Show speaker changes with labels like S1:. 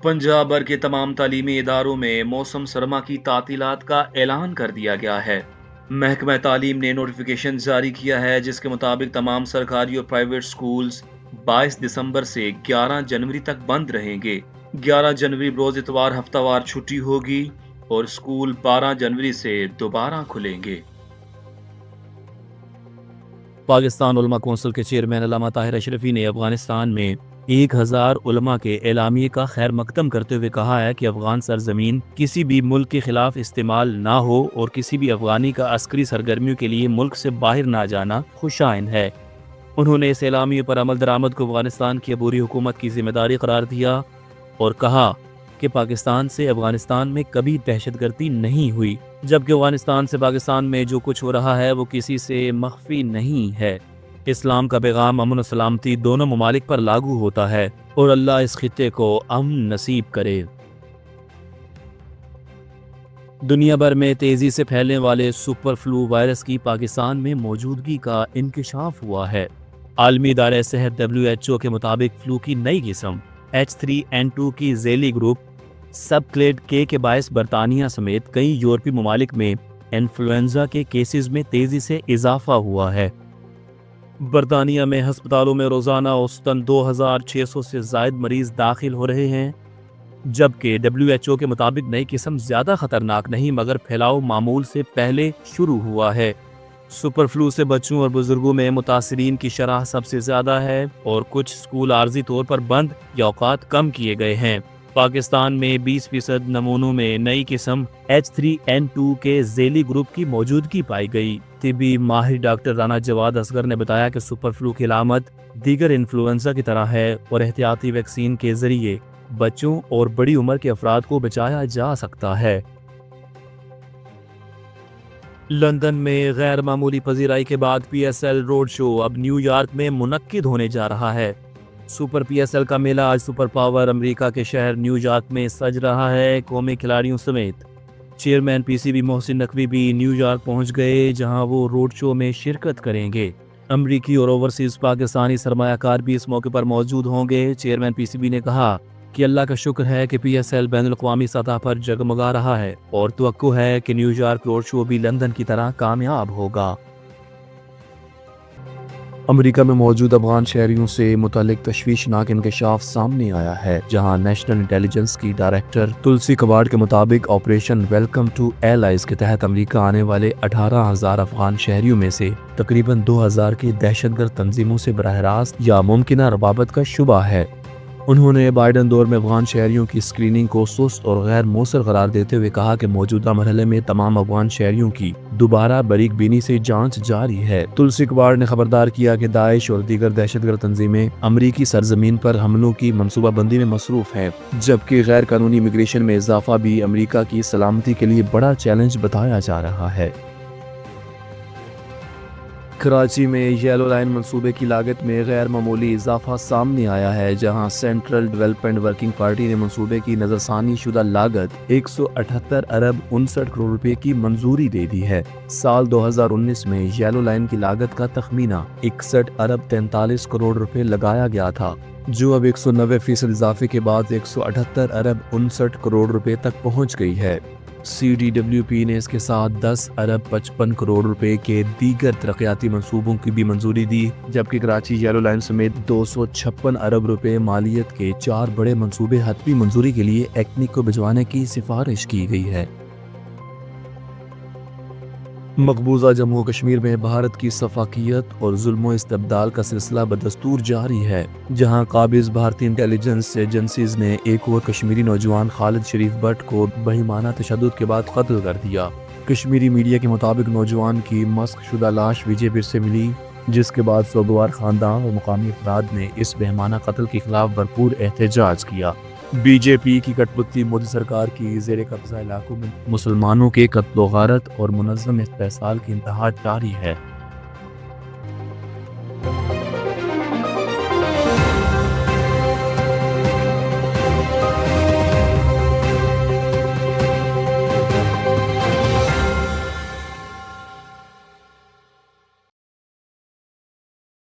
S1: پنجاب بھر کے تمام تعلیمی اداروں میں موسم سرما کی تعطیلات کا اعلان کر دیا گیا ہے۔ محکمہ تعلیم نے نوٹیفیکیشن جاری کیا ہے جس کے مطابق تمام سرکاری اور پرائیویٹ سکولز 22 دسمبر سے 11 جنوری تک بند رہیں گے۔ 11 جنوری روز اتوار ہفتہ وار چھٹی ہوگی اور سکول 12 جنوری سے دوبارہ کھلیں گے۔
S2: پاکستان علماء کونسل کے چیئرمین علامہ طاہر اشرفی نے افغانستان میں 1000 علماء کے اعلامیے کا خیر مقدم کرتے ہوئے کہا ہے کہ افغان سرزمین کسی بھی ملک کے خلاف استعمال نہ ہو اور کسی بھی افغانی کا عسکری سرگرمیوں کے لیے ملک سے باہر نہ جانا خوشائن ہے۔ انہوں نے اس اعلامیے پر عمل درآمد کو افغانستان کی عبوری حکومت کی ذمہ داری قرار دیا اور کہا کہ پاکستان سے افغانستان میں کبھی دہشت گردی نہیں ہوئی، جبکہ افغانستان سے پاکستان میں جو کچھ ہو رہا ہے وہ کسی سے مخفی نہیں ہے۔ اسلام کا پیغام امن و سلامتی دونوں ممالک پر لاگو ہوتا ہے اور اللہ اس خطے کو امن نصیب کرے۔ دنیا بھر میں تیزی سے پھیلنے والے سپر فلو وائرس کی پاکستان میں موجودگی کا انکشاف ہوا ہے۔ عالمی ادارہ صحت WHO کے مطابق فلو کی نئی قسم H3N2 کی ذیلی گروپ سب کلیڈ K کے باعث برطانیہ سمیت کئی یورپی ممالک میں انفلوئنزا کے کیسز میں تیزی سے اضافہ ہوا ہے۔ برطانیہ میں ہسپتالوں میں روزانہ اوسطاً 2600 سے زائد مریض داخل ہو رہے ہیں، جبکہ WHO کے مطابق نئی قسم زیادہ خطرناک نہیں مگر پھیلاؤ معمول سے پہلے شروع ہوا ہے۔ سپر فلو سے بچوں اور بزرگوں میں متاثرین کی شرح سب سے زیادہ ہے اور کچھ سکول عارضی طور پر بند یا اوقات کم کیے گئے ہیں۔ پاکستان میں 20% نمونوں میں نئی قسم H3N2 کے ذیلی گروپ کی موجودگی پائی گئی۔ طبی ماہر ڈاکٹر رانا جواد اصغر نے بتایا کہ سپر فلو کی علامت دیگر انفلوئنزا کی طرح ہے اور احتیاطی ویکسین کے ذریعے بچوں اور بڑی عمر کے افراد کو بچایا جا سکتا ہے۔ لندن میں غیر معمولی پذیرائی کے بعد PSL روڈ شو اب نیو یارک میں منعقد ہونے جا رہا ہے۔ سپر PSL کا میلہ آج سپر پاور امریکہ کے شہر نیو یارک میں سج رہا ہے۔ قومی کھلاڑیوں سمیت چیئرمین PCB محسن نقوی بھی نیو یارک پہنچ گئے جہاں وہ روڈ شو میں شرکت کریں گے۔ امریکی اور اوورسیز پاکستانی سرمایہ کار بھی اس موقع پر موجود ہوں گے۔ چیئرمین PCB نے کہا کہ اللہ کا شکر ہے کہ PSL بین الاقوامی سطح پر جگمگا رہا ہے اور توقع ہے کہ نیو یارک روڈ شو بھی لندن کی طرح کامیاب ہوگا۔ امریکہ میں موجود افغان شہریوں سے متعلق تشویشناک انکشاف سامنے آیا ہے، جہاں نیشنل انٹیلیجنس کی ڈائریکٹر تلسی کباڈ کے مطابق آپریشن ویلکم ٹو ایلائز کے تحت امریکہ آنے والے 18,000 افغان شہریوں میں سے تقریباً 2,000 کی دہشت گرد تنظیموں سے براہ راست یا ممکنہ رباطت کا شبہ ہے۔ انہوں نے بائیڈن دور میں افغان شہریوں کی اسکریننگ کو سست اور غیر مؤثر قرار دیتے ہوئے کہا کہ موجودہ مرحلے میں تمام افغان شہریوں کی دوبارہ باریک بینی سے جانچ جاری ہے۔ تلسی کباڈ نے خبردار کیا کہ داعش اور دیگر دہشت گرد تنظیمیں امریکی سرزمین پر حملوں کی منصوبہ بندی میں مصروف ہیں، جبکہ غیر قانونی امیگریشن میں اضافہ بھی امریکہ کی سلامتی کے لیے بڑا چیلنج بتایا جا رہا ہے۔ کراچی میں یلو لائن منصوبے کی لاگت میں غیر معمولی اضافہ سامنے آیا ہے، جہاں سینٹرل ڈیولپمنٹ ورکنگ پارٹی نے منصوبے کی نظر ثانی شدہ لاگت 178 ارب 59 کروڑ روپے کی منظوری دے دی ہے۔ سال 2019 میں یلو لائن کی لاگت کا تخمینہ 61 ارب 43 کروڑ روپے لگایا گیا تھا، جو اب 190% اضافے کے بعد 178 ارب 59 کروڑ روپے تک پہنچ گئی ہے۔ CDWP نے اس کے ساتھ 10 ارب 55 کروڑ روپے کے دیگر ترقیاتی منصوبوں کی بھی منظوری دی، جبکہ کراچی یلو لائن سمیت 256 ارب روپے مالیت کے 4 بڑے منصوبے حتمی منظوری کے لیے ایکنک کو بھجوانے کی سفارش کی گئی ہے۔ مقبوضہ جموں و کشمیر میں بھارت کی سفاکیت اور ظلم و استبدال کا سلسلہ بدستور جاری ہے، جہاں قابض بھارتی انٹیلیجنس ایجنسیز نے ایک اور کشمیری نوجوان خالد شریف بٹ کو بہیمانہ تشدد کے بعد قتل کر دیا۔ کشمیری میڈیا کے مطابق نوجوان کی مسخ شدہ لاش وجے پور سے ملی، جس کے بعد سوگوار خاندان اور مقامی افراد نے اس بہیمانہ قتل کے خلاف بھرپور احتجاج کیا۔ BJP کی کٹ پتلی مودی سرکار کی زیر قبضہ علاقوں میں مسلمانوں کے قتل و غارت اور منظم استحصال کی انتہا جاری ہے۔